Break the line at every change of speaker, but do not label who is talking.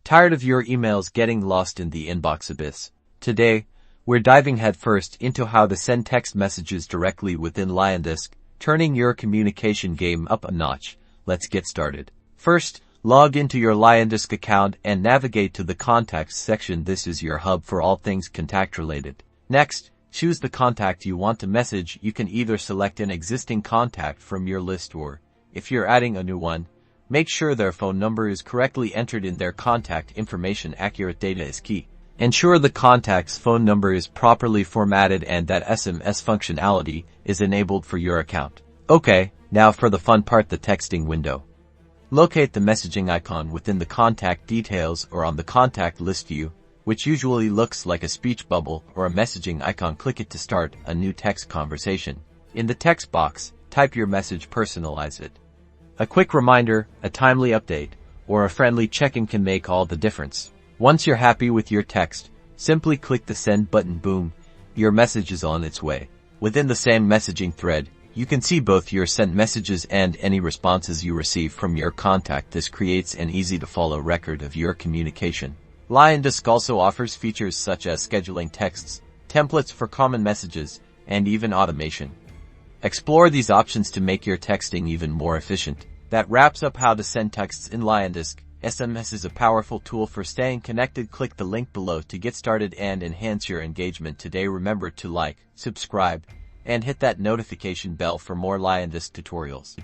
Tired of your emails getting lost in the inbox abyss? Today, we're diving headfirst into how to send text messages directly within Liondesk, turning your communication game up a notch. Let's get started. First, log into your Liondesk account and navigate to the Contacts section. This is your hub for all things contact-related. Next, choose the contact you want to message. You can either select an existing contact from your list or, if you're adding a new one, make sure their phone number is correctly entered in their contact information. Accurate data is key. Ensure the contact's phone number is properly formatted and that SMS functionality is enabled for your account. Okay, now for the fun part, the texting window. Locate the messaging icon within the contact details or on the contact list view, which usually looks like a speech bubble or a messaging icon. Click it to start a new text conversation. In the text box, type your message, personalize it. A quick reminder, a timely update, or a friendly check-in can make all the difference. Once you're happy with your text, simply click the send button. Boom, your message is on its way. Within the same messaging thread, you can see both your sent messages and any responses you receive from your contact. This creates an easy-to-follow record of your communication. Liondesk also offers features such as scheduling texts, templates for common messages, and even automation. Explore these options to make your texting even more efficient. That wraps up how to send texts in Liondesk. SMS is a powerful tool for staying connected. Click the link below to get started and enhance your engagement today. Remember to like, subscribe, and hit that notification bell for more Liondesk tutorials.